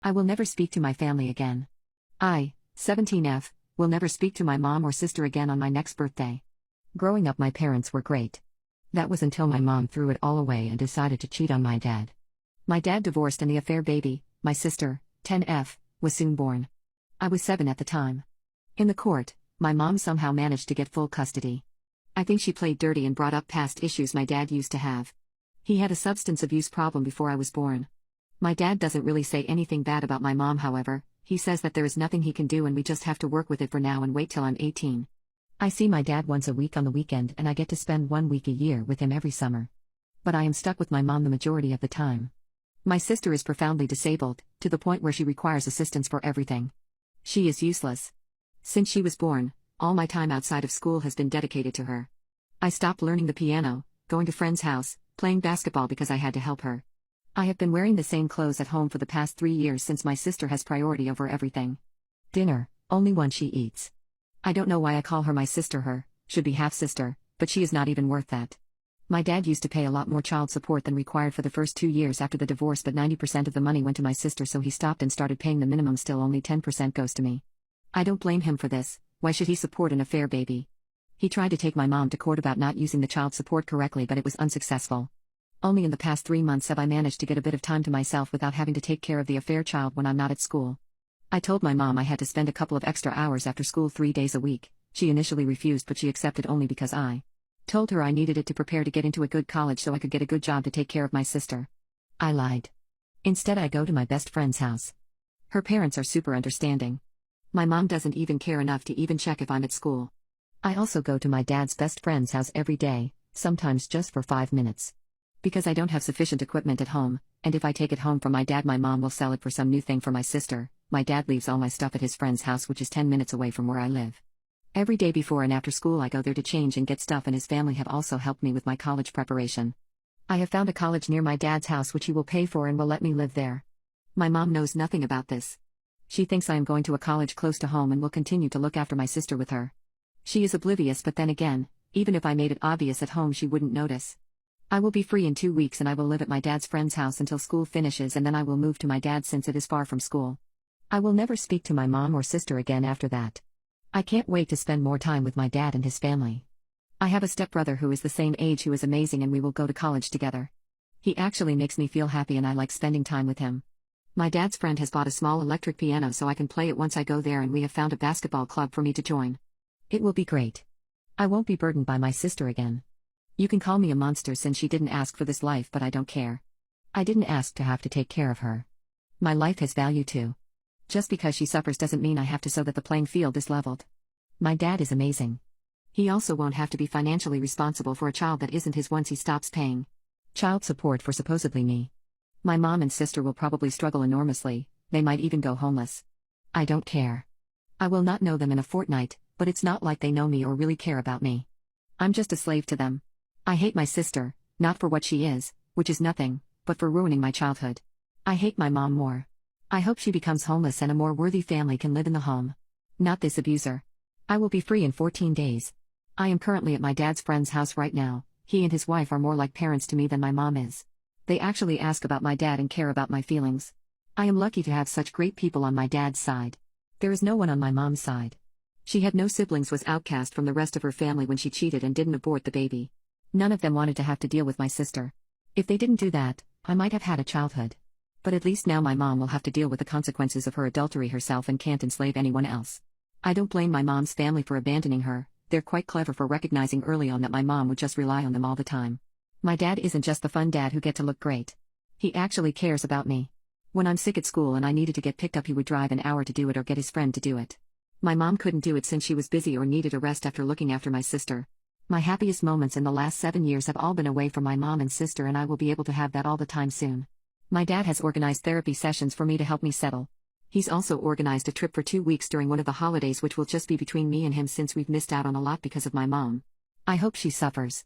I will never speak to my family again. I, 17F, will never speak to my mom or sister again on my next birthday. Growing up, my parents were great. That was until my mom threw it all away and decided to cheat on my dad. My dad divorced and the affair baby, my sister, 10F, was soon born. I was 7 at the time. In the court, my mom somehow managed to get full custody. I think she played dirty and brought up past issues my dad used to have. He had a substance abuse problem before I was born. My dad doesn't really say anything bad about my mom, however. He says that there is nothing he can do and we just have to work with it for now and wait till I'm 18. I see my dad once a week on the weekend and I get to spend 1 week a year with him every summer. But I am stuck with my mom the majority of the time. My sister is profoundly disabled, to the point where she requires assistance for everything. She is useless. Since she was born, all my time outside of school has been dedicated to her. I stopped learning the piano, going to friends' house, playing basketball because I had to help her. I have been wearing the same clothes at home for the past 3 years since my sister has priority over everything. Dinner, only one she eats. I don't know why I call her my sister. Her, should be half-sister, but she is not even worth that. My dad used to pay a lot more child support than required for the first 2 years after the divorce, but 90% of the money went to my sister, so he stopped and started paying the minimum. Still only 10% goes to me. I don't blame him for this. Why should he support an affair baby? He tried to take my mom to court about not using the child support correctly, but it was unsuccessful. Only in the past 3 months have I managed to get a bit of time to myself without having to take care of the affair child when I'm not at school. I told my mom I had to spend a couple of extra hours after school 3 days a week. She initially refused, but she accepted only because I told her I needed it to prepare to get into a good college so I could get a good job to take care of my sister. I lied. Instead, I go to my best friend's house. Her parents are super understanding. My mom doesn't even care enough to even check if I'm at school. I also go to my dad's best friend's house every day, sometimes just for 5 minutes. Because I don't have sufficient equipment at home, and if I take it home from my dad, my mom will sell it for some new thing for my sister. My dad leaves all my stuff at his friend's house, which is 10 minutes away from where I live. Every day before and after school I go there to change and get stuff, and his family have also helped me with my college preparation. I have found a college near my dad's house which he will pay for and will let me live there. My mom knows nothing about this. She thinks I am going to a college close to home and will continue to look after my sister with her. She is oblivious, but then again, even if I made it obvious at home, she wouldn't notice. I will be free in 2 weeks and I will live at my dad's friend's house until school finishes, and then I will move to my dad since it is far from school. I will never speak to my mom or sister again after that. I can't wait to spend more time with my dad and his family. I have a stepbrother who is the same age who is amazing, and we will go to college together. He actually makes me feel happy and I like spending time with him. My dad's friend has bought a small electric piano so I can play it once I go there, and we have found a basketball club for me to join. It will be great. I won't be burdened by my sister again. You can call me a monster since she didn't ask for this life, but I don't care. I didn't ask to have to take care of her. My life has value too. Just because she suffers doesn't mean I have to, so that the playing field is leveled. My dad is amazing. He also won't have to be financially responsible for a child that isn't his once he stops paying child support for supposedly me. My mom and sister will probably struggle enormously, they might even go homeless. I don't care. I will not know them in a fortnight, but it's not like they know me or really care about me. I'm just a slave to them. I hate my sister, not for what she is, which is nothing, but for ruining my childhood. I hate my mom more. I hope she becomes homeless and a more worthy family can live in the home. Not this abuser. I will be free in 14 days. I am currently at my dad's friend's house right now. He and his wife are more like parents to me than my mom is. They actually ask about my dad and care about my feelings. I am lucky to have such great people on my dad's side. There is no one on my mom's side. She had no siblings, was outcast from the rest of her family when she cheated and didn't abort the baby. None of them wanted to have to deal with my sister. If they didn't do that, I might have had a childhood. But at least now my mom will have to deal with the consequences of her adultery herself and can't enslave anyone else. I don't blame my mom's family for abandoning her. They're quite clever for recognizing early on that my mom would just rely on them all the time. My dad isn't just the fun dad who get to look great. He actually cares about me. When I'm sick at school and I needed to get picked up, he would drive an hour to do it or get his friend to do it. My mom couldn't do it since she was busy or needed a rest after looking after my sister. My happiest moments in the last 7 years have all been away from my mom and sister, and I will be able to have that all the time soon. My dad has organized therapy sessions for me to help me settle. He's also organized a trip for 2 weeks during one of the holidays, which will just be between me and him since we've missed out on a lot because of my mom. I hope she suffers.